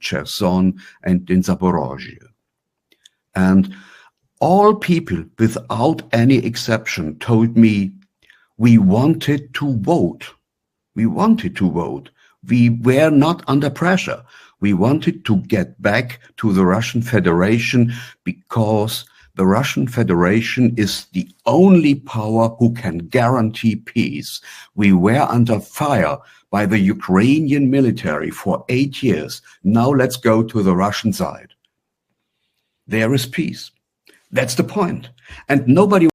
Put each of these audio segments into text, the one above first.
Cherson and in Zaporozhye. And all people, without any exception, told me we wanted to vote. We wanted to vote. We were not under pressure. We wanted to get back to the Russian Federation because the Russian Federation is the only power who can guarantee peace. We were under fire by the Ukrainian military for 8 years. Now let's go to the Russian side. There is peace. That's the point. And nobody...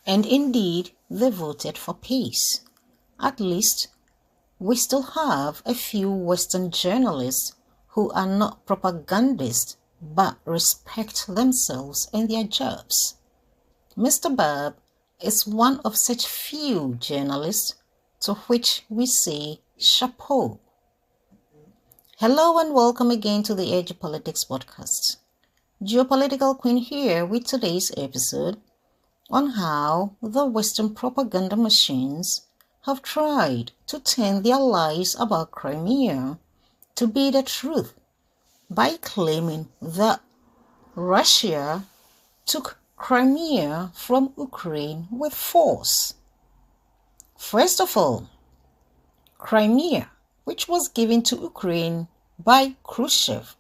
And indeed, they voted for peace. At least, we still have a few Western journalists who are not propagandists but respect themselves and their jobs. Mr. Barb is one of such few journalists to which we say chapeau. Hello and welcome again to the Edge of Politics podcast. Geopolitical Queen here with today's episode on how the Western propaganda machines have tried to turn their lies about Crimea to be the truth by claiming that Russia took Crimea from Ukraine with force. First of all, Crimea, which was given to Ukraine by Khrushchev,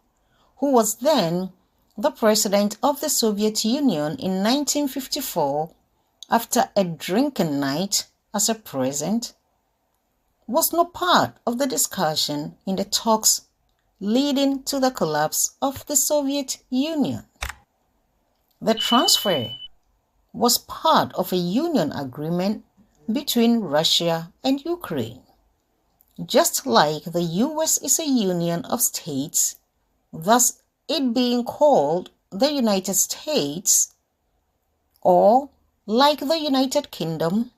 who was then the president of the Soviet Union in 1954 after a drinking night as a present, was not part of the discussion in the talks leading to the collapse of the Soviet Union. The transfer was part of a union agreement between Russia and Ukraine. Just like the US is a union of states, thus it being called the United States, or like the United Kingdom,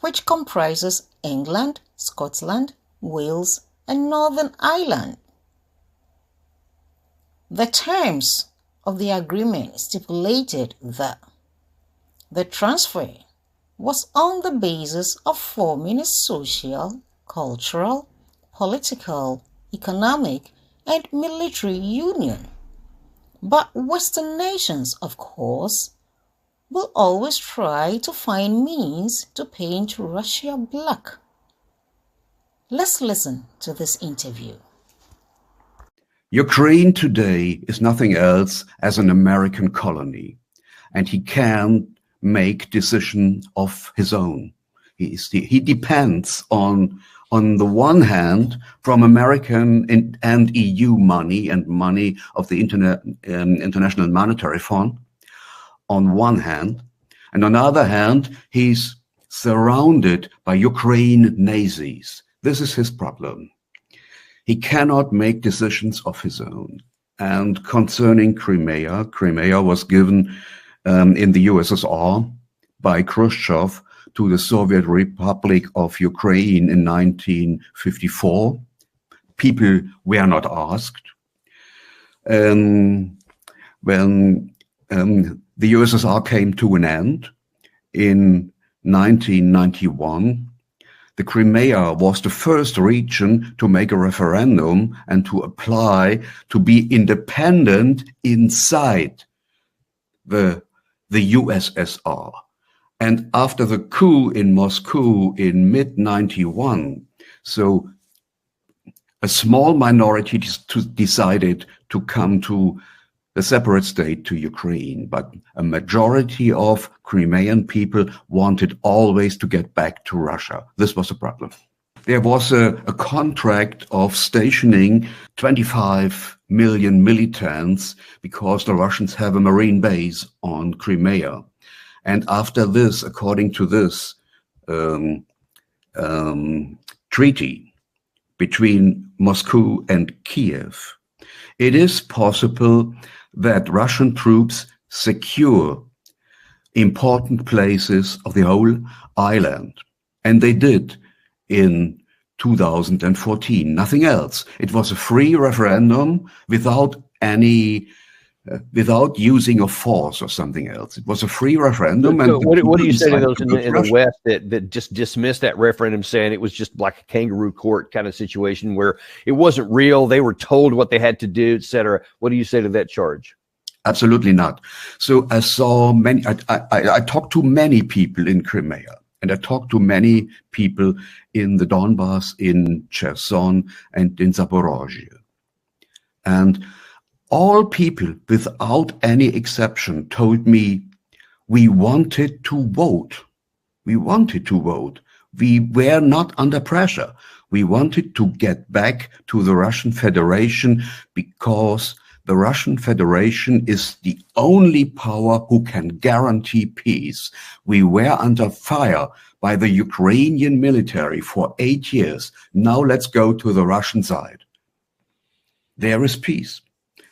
which comprises England, Scotland, Wales, and Northern Ireland. The terms of the agreement stipulated that the transfer was on the basis of forming a social, cultural, political, economic, and military union. But Western nations, of course, will always try to find means to paint Russia black. Let's listen to this interview. Ukraine today is nothing else as an American colony, and he can't make decisions of his own. He depends on the one hand from American and EU money and money of the International Monetary Fund on one hand, and on the other hand, he's surrounded by Ukraine Nazis. This is his problem. He cannot make decisions of his own. And concerning Crimea, Crimea was given in the USSR by Khrushchev to the Soviet Republic of Ukraine in 1954. People were not asked. When the USSR came to an end in 1991, the Crimea was the first region to make a referendum and to apply to be independent inside the USSR. And after the coup in Moscow in mid-91, so a small minority decided to come to a separate state to Ukraine, but a majority of Crimean people wanted always to get back to Russia. This was a problem. There was a contract of stationing 25 million militants because the Russians have a marine base on Crimea. And after this, according to this treaty between Moscow and Kiev, it is possible that Russian troops secure important places of the whole island. And they did in 2014, nothing else. It was a free referendum without any without using of force or something else. It was a free referendum. And So what do you say to those in the Russia. West that just dismissed that referendum, saying it was just like a kangaroo court kind of situation where it wasn't real, they were told what they had to do, etc.? What do you say to that charge? Absolutely not. So I saw many, I talked to many people in Crimea, and I talked to many people in the Donbass, in Cherson, and in Zaporozhye. And all people, without any exception, told me, we wanted to vote. We wanted to vote. We were not under pressure. We wanted to get back to the Russian Federation because the Russian Federation is the only power who can guarantee peace. We were under fire by the Ukrainian military for 8 years. Now let's go to the Russian side. There is peace.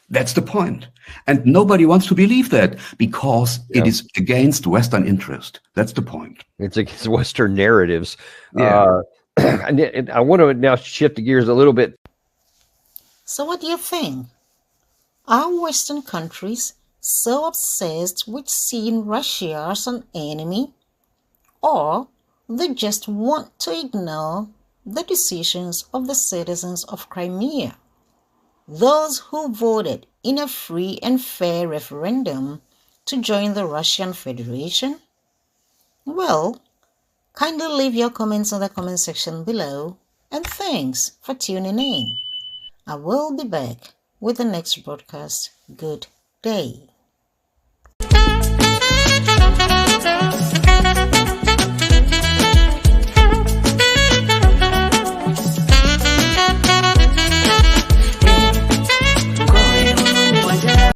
That's the point. And nobody wants to believe that because it is against Western interest. That's the point. It's against Western narratives. Yeah. And I want to now shift the gears a little bit. So what do you think? Are Western countries so obsessed with seeing Russia as an enemy, or they just want to ignore the decisions of the citizens of Crimea, those who voted in a free and fair referendum to join the Russian Federation? Well, kindly leave your comments in the comment section below, and thanks for tuning in. I will be back with the next broadcast. Good day.